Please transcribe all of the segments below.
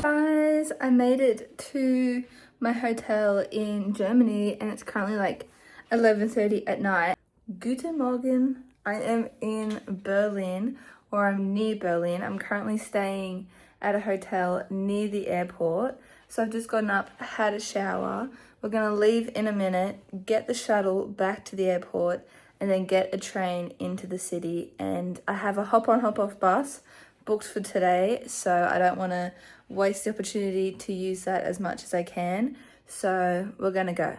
Guys, I made it to my hotel in Germany and it's currently like 11:30 at night. Guten Morgen. I am in Berlin, or I'm near Berlin. I'm currently staying at a hotel near the airport. So I've just gotten up, had a shower. We're gonna leave in a minute, get the shuttle back to the airport, and then get a train into the city. And I have a hop on, hop off bus booked for today, so I don't want to waste the opportunity to use that as much as I can. So we're gonna go.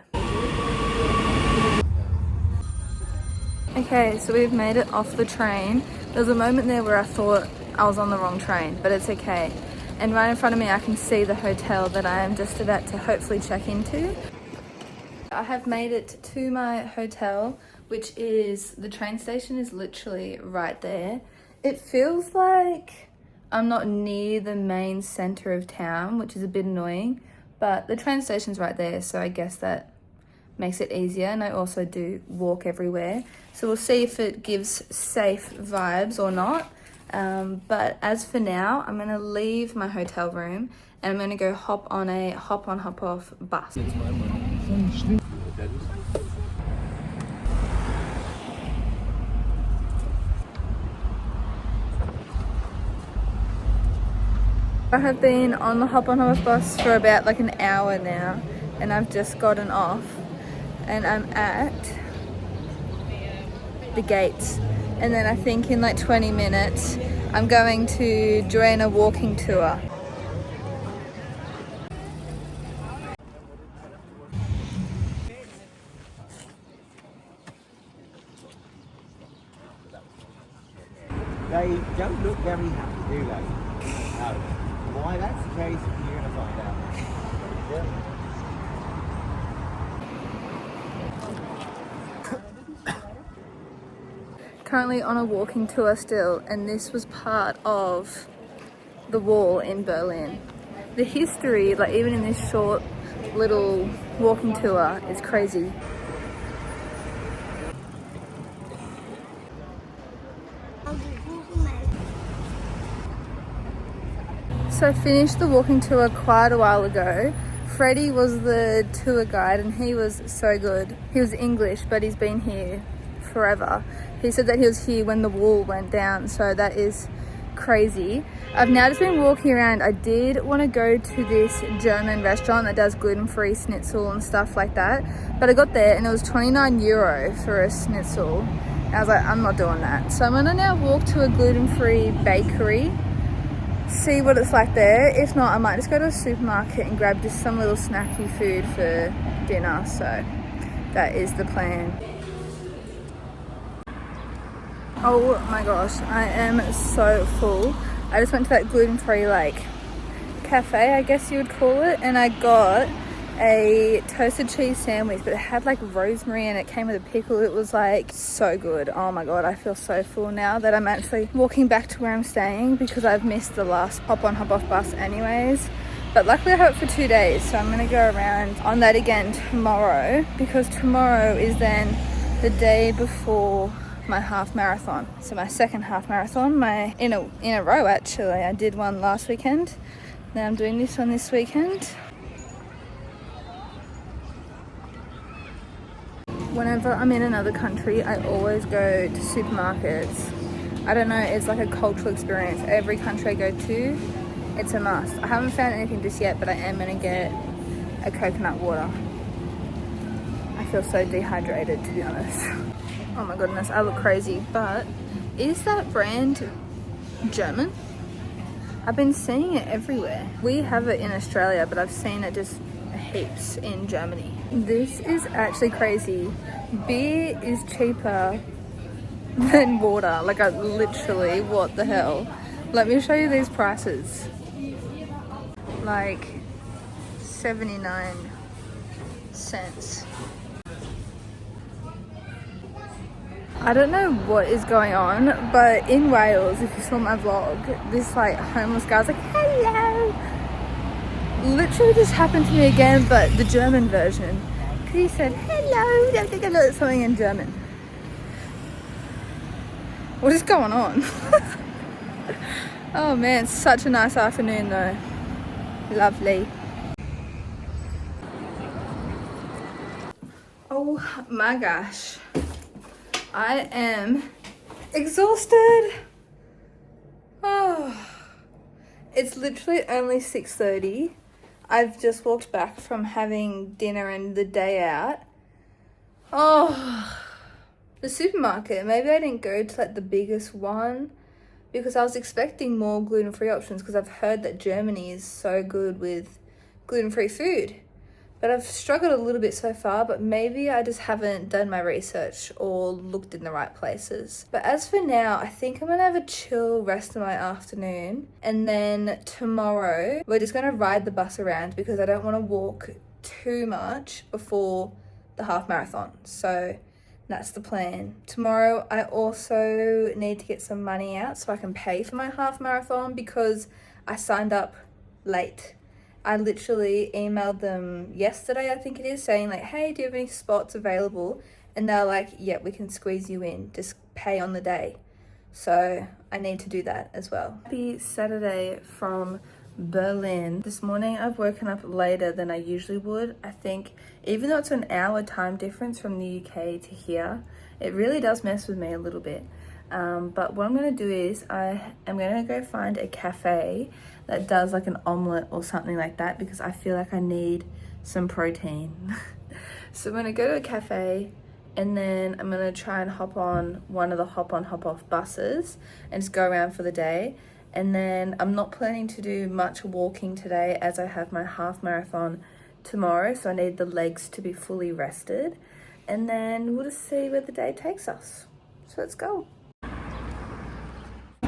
Okay, so we've made it off the train. There was a moment there where I thought I was on the wrong train, but it's okay. And right in front of me I can see the hotel that I am just about to hopefully check into. I have made it to my hotel, which is, the train station is literally right there. It feels like I'm not near the main center of town, which is a bit annoying, but the train station's right there, so I guess that makes it easier. And I also do walk everywhere, so we'll see if it gives safe vibes or not. But as for now, I'm gonna leave my hotel room and I'm gonna go hop on a hop on hop off bus. I have been on the hop on hop off bus for about like an hour now, and I've just gotten off and I'm at the gates, and then I think in like 20 minutes I'm going to join a walking tour. They don't look very happy, do they? No. Why that's the case, you're going to find out. Currently on a walking tour still, and this was part of the wall in Berlin. The history, like even in this short little walking tour, is crazy. So I finished the walking tour quite a while ago. Freddie was the tour guide and he was so good. He was English, but he's been here forever. He said that he was here when the wall went down, so that is crazy. I've now just been walking around. I did want to go to this German restaurant that does gluten-free schnitzel and stuff like that, but I got there and it was €29 for a schnitzel. And I was like, I'm not doing that. So I'm gonna now walk to a gluten-free bakery, see what it's like there. If not, I might just go to a supermarket and grab just some little snacky food for dinner. So that is the plan. Oh my gosh, I am so full. I just went to that gluten-free like cafe, I guess you would call it, and I got a toasted cheese sandwich, but it had like rosemary and it came with a pickle. It was like so good. Oh my god, I feel so full now that I'm actually walking back to where I'm staying, because I've missed the last hop on hop off bus anyways. But luckily I have it for 2 days, so I'm gonna go around on that again tomorrow, because tomorrow is then the day before my half marathon. So my second half marathon, my in a row actually. I did one last weekend, now I'm doing this one this weekend. Whenever I'm in another country, I always go to supermarkets. I don't know, it's like a cultural experience. Every country I go to, it's a must. I haven't found anything just yet, but I am gonna get a coconut water. I feel so dehydrated, to be honest. Oh my goodness, I look crazy, but is that brand German? I've been seeing it everywhere. We have it in Australia, but I've seen it just heaps in Germany. This is actually crazy. Beer is cheaper than water. Like, I literally, what the hell? Let me show you these prices. Like 79 cents. I don't know what is going on, but in Wales, if you saw my vlog, this like homeless guy was like, hello. Literally just happened to me again, but the German version. He said, hello, something in German. What is going on? Oh man, such a nice afternoon though. Lovely. Oh my gosh. I am exhausted. Oh. It's literally only 6:30. I've just walked back from having dinner and the day out. Oh, the supermarket. Maybe I didn't go to like the biggest one because I was expecting more gluten-free options because I've heard that Germany is so good with gluten-free food. But I've struggled a little bit so far, but maybe I just haven't done my research or looked in the right places. But as for now, I think I'm gonna have a chill rest of my afternoon. And then tomorrow, we're just gonna ride the bus around because I don't wanna walk too much before the half marathon. So that's the plan. Tomorrow, I also need to get some money out so I can pay for my half marathon because I signed up late. I literally emailed them yesterday, I think it is, saying like, hey, do you have any spots available? And they're like, yeah, we can squeeze you in, just pay on the day. So I need to do that as well. Happy Saturday from Berlin. This morning I've woken up later than I usually would. I think even though it's an hour time difference from the UK to here, it really does mess with me a little bit. But what I'm gonna do is I am gonna go find a cafe that does like an omelette or something like that because I feel like I need some protein. So I'm gonna go to a cafe and then I'm gonna try and hop on one of the hop on hop off buses and just go around for the day. And then I'm not planning to do much walking today as I have my half marathon tomorrow, so I need the legs to be fully rested. And then we'll just see where the day takes us. So let's go.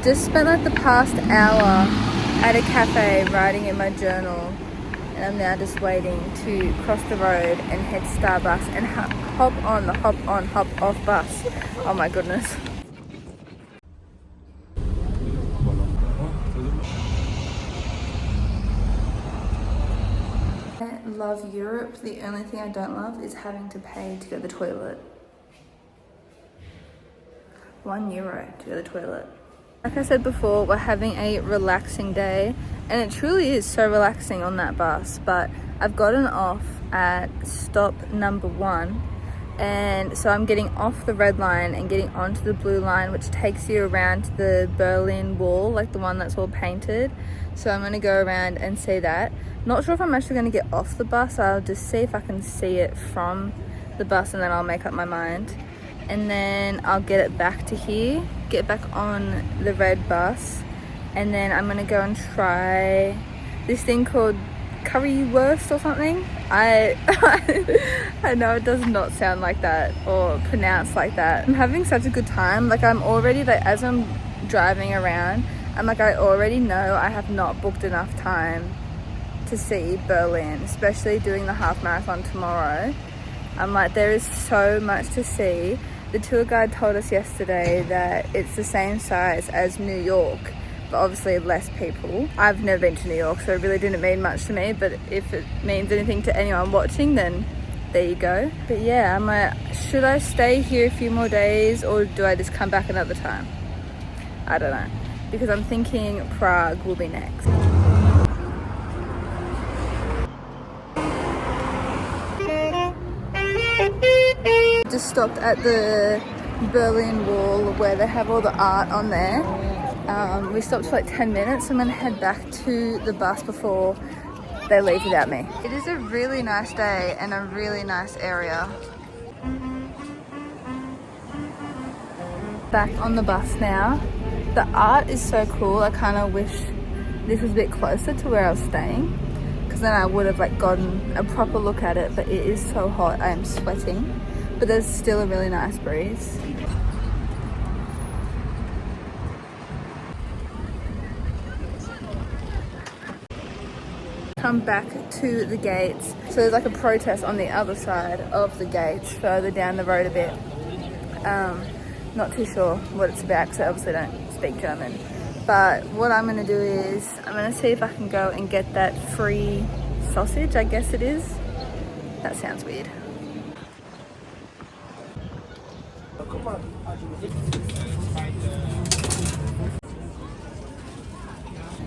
Just spent like the past hour at a cafe writing in my journal, and I'm now just waiting to cross the road and head to Starbucks and hop on the hop on hop off bus. Oh my goodness. I love Europe. The only thing I don't love is having to pay to go to the toilet. €1 to go to the toilet. Like I said before, we're having a relaxing day and it truly is so relaxing on that bus, but I've gotten off at stop number 1 and so I'm getting off the red line and getting onto the blue line, which takes you around the Berlin Wall, like the one that's all painted. So I'm going to go around and see that. Not sure if I'm actually going to get off the bus. I'll just see if I can see it from the bus and then I'll make up my mind. And then I'll get it back to here, get back on the red bus, and then I'm gonna go and try this thing called currywurst or something. I know it does not sound like that or pronounce like that. I'm having such a good time. Like I'm already, like as I'm driving around, I'm like, I already know I have not booked enough time to see Berlin, especially doing the half marathon tomorrow. I'm like, there is so much to see. The tour guide told us yesterday that it's the same size as New York, but obviously less people. I've never been to New York, so it really didn't mean much to me, but if it means anything to anyone watching, then there you go. But yeah, I'm like, should I stay here a few more days or do I just come back another time? I don't know, because I'm thinking Prague will be next. Just stopped at the Berlin Wall where they have all the art on there. We stopped for like 10 minutes. I'm gonna head back to the bus before they leave without me. It is a really nice day and a really nice area. Back on the bus now. The art is so cool. I kind of wish this was a bit closer to where I was staying, because then I would have like gotten a proper look at it, but it is so hot. I am sweating. But there's still a really nice breeze. Come back to the gates. So there's like a protest on the other side of the gates, further down the road a bit. Not too sure what it's about because I obviously don't speak German. But what I'm gonna do is, I'm gonna see if I can go and get that free sausage, I guess it is. That sounds weird.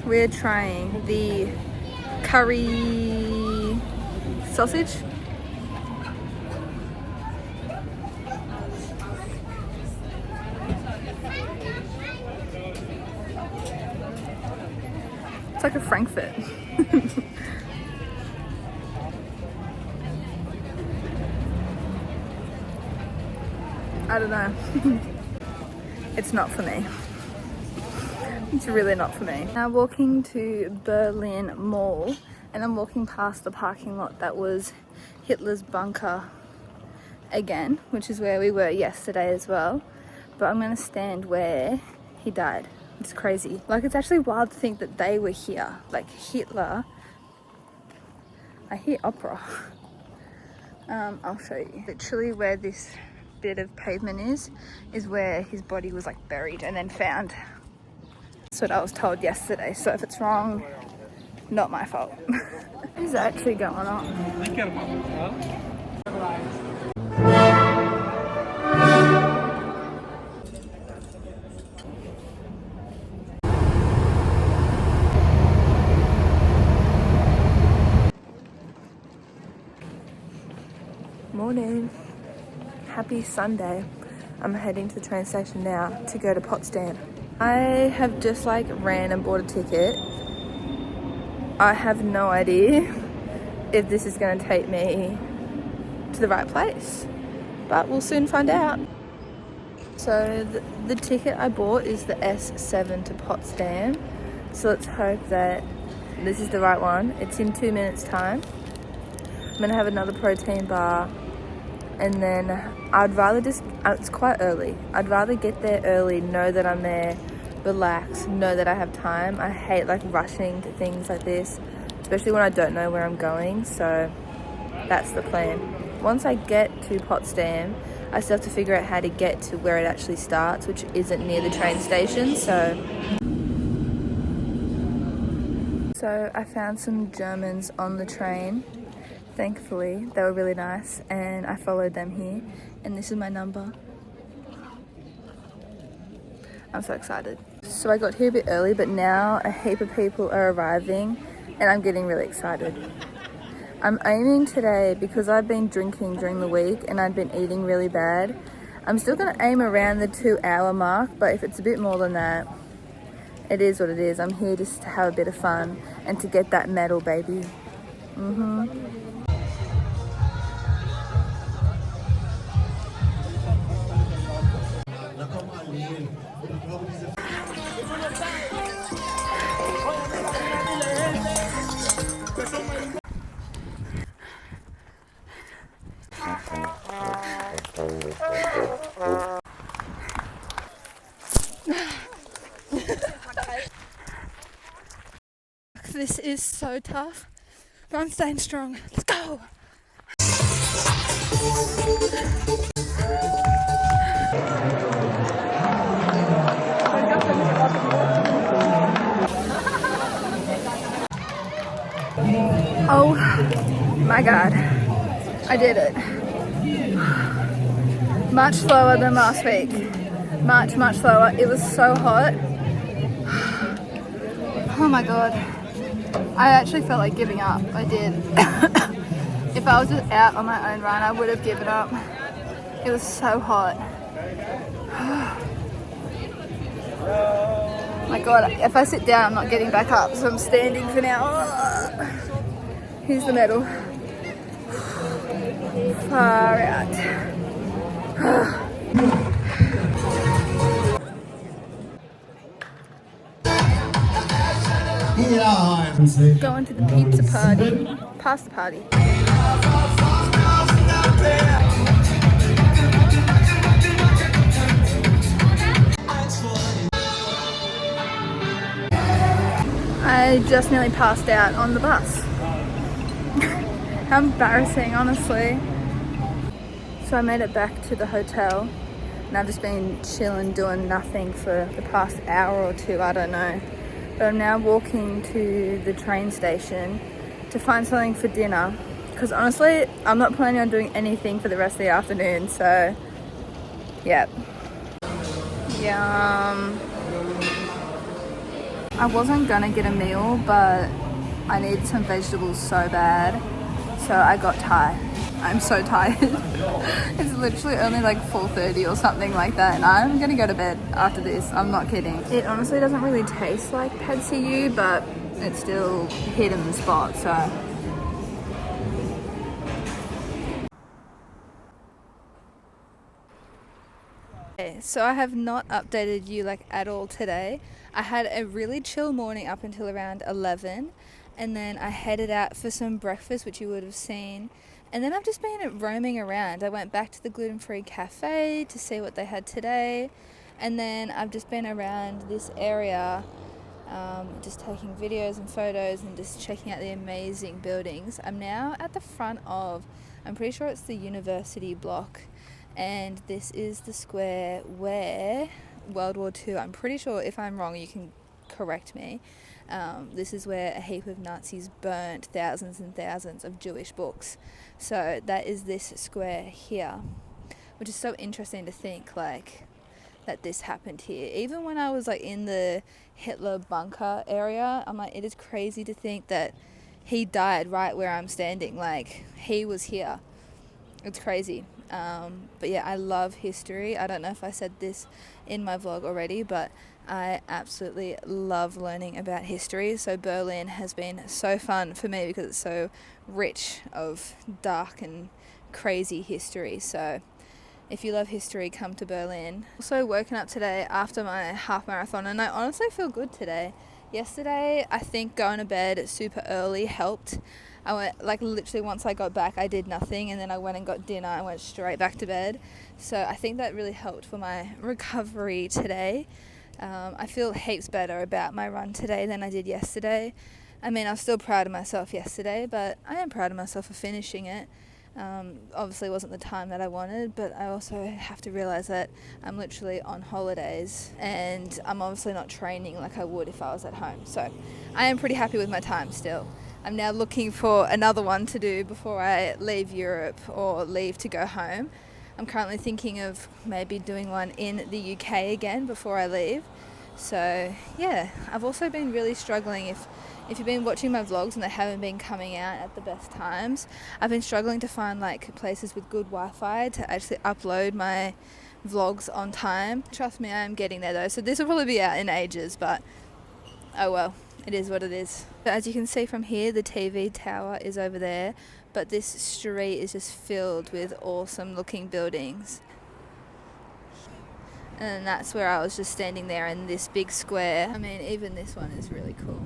We're trying the curry sausage. It's like a Frankfurt. I don't know. It's not for me. It's really not for me. Now walking to Berlin Mall, and I'm walking past the parking lot that was Hitler's bunker again, which is where we were yesterday as well. But I'm gonna stand where he died. It's crazy. Like, it's actually wild to think that they were here. Like Hitler. I hear opera. I'll show you. Literally where this bit of pavement is where his body was like buried and then found. That's what I was told yesterday, so if it's wrong, not my fault. What is actually going on? Morning. Happy Sunday. I'm heading to the train station now to go to Potsdam. I have just like ran and bought a ticket. I have no idea if this is going to take me to the right place, but we'll soon find out. So the ticket I bought is the S7 to Potsdam, so let's hope that this is the right one. It's in 2 minutes time. I'm going to have another protein bar, and then I'd rather just, it's quite early, I'd rather get there early, know that I'm there, relax, know that I have time. I hate like rushing to things like this, especially when I don't know where I'm going, so that's the plan. Once I get to Potsdam, I still have to figure out how to get to where it actually starts, which isn't near the train station, so I found some Germans on the train. Thankfully, they were really nice, and I followed them here, and this is my number. I'm so excited. So I got here a bit early, but now a heap of people are arriving, and I'm getting really excited. I'm aiming today, because I've been drinking during the week and I've been eating really bad. I'm still gonna aim around the 2-hour mark, but if it's a bit more than that, it is what it is. I'm here just to have a bit of fun and to get that medal, baby. This is so tough, but I'm staying strong. Let's go! Oh my god, I did it. Much slower than last week. Much slower. It was so hot. Oh my god. I actually felt like giving up. I did. If I was just out on my own run, I would have given up. It was so hot. My god, if I sit down, I'm not getting back up, so I'm standing for now. Here's the medal. Far out. Going to the pizza party, pasta party. I just nearly passed out on the bus. How embarrassing, honestly. So I made it back to the hotel, and I've just been chilling, doing nothing for the past hour or two, I don't know. But I'm now walking to the train station to find something for dinner, because honestly, I'm not planning on doing anything for the rest of the afternoon, so yeah. Yum. I wasn't gonna get a meal, but I need some vegetables so bad. So I got Thai. I'm so tired. It's literally only like 4:30 or something like that, and I'm gonna go to bed after this. I'm not kidding. It honestly doesn't really taste like pad see ew, but it's still hitting the spot, so. Okay, so I have not updated you like at all today. I had a really chill morning up until around 11, and then I headed out for some breakfast, which you would have seen. And then I've just been roaming around. I went back to the gluten-free cafe to see what they had today. And then I've just been around this area, just taking videos and photos and just checking out the amazing buildings. I'm now at the front of, I'm pretty sure it's the university block. And this is the square where World War II, I'm pretty sure, if I'm wrong, you can correct me. This is where a heap of Nazis burnt thousands and thousands of Jewish books. So that is this square here, which is so interesting to think like that this happened here. Even when I was like in the Hitler bunker area, I'm like, it is crazy to think that he died right where I'm standing. Like, he was here. It's crazy. But yeah, I love history. I don't know if I said this in my vlog already, but I absolutely love learning about history. So Berlin has been so fun for me because it's so rich of dark and crazy history. So if you love history, come to Berlin. Also woken up today after my half marathon, and I honestly feel good today. Yesterday, I think going to bed super early helped. I went, like, literally once I got back, I did nothing, and then I went and got dinner and went straight back to bed. So I think that really helped for my recovery today. I feel heaps better about my run today than I did yesterday. I mean, I was still proud of myself yesterday, but I am proud of myself for finishing it. Obviously it wasn't the time that I wanted, but I also have to realize that I'm literally on holidays and I'm obviously not training like I would if I was at home. So I am pretty happy with my time still. I'm now looking for another one to do before I leave Europe or leave to go home. I'm currently thinking of maybe doing one in the UK again before I leave. So yeah, I've also been really struggling. If you've been watching my vlogs and they haven't been coming out at the best times, I've been struggling to find like places with good Wi-Fi to actually upload my vlogs on time. Trust me, I am getting there though. So this will probably be out in ages, but oh well, it is what it is. So as you can see from here, the TV tower is over there, but this street is just filled with awesome looking buildings. And that's where I was just standing there in this big square. I mean, even this one is really cool.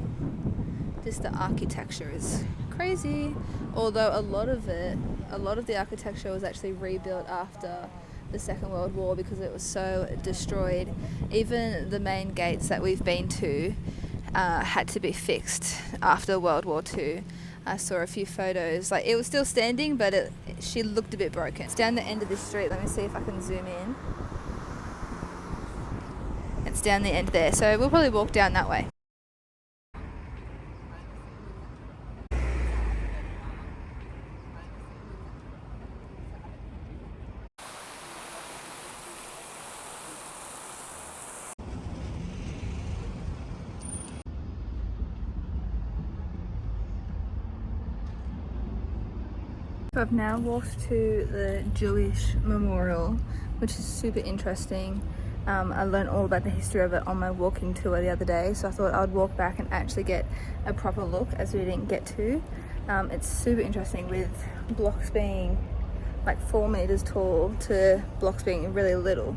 Just the architecture is crazy. Although a lot of the architecture was actually rebuilt after the Second World War because it was so destroyed. Even the main gates that we've been to had to be fixed after World War II. I saw a few photos. Like, it was still standing, but she looked a bit broken. It's down the end of this street. Let me see if I can zoom in. It's down the end there, so we'll probably walk down that way. So I've now walked to the Jewish memorial, which is super interesting. I learned all about the history of it on my walking tour the other day, so I thought I'd walk back and actually get a proper look, as we didn't get to. It's super interesting with blocks being like 4 meters tall to blocks being really little.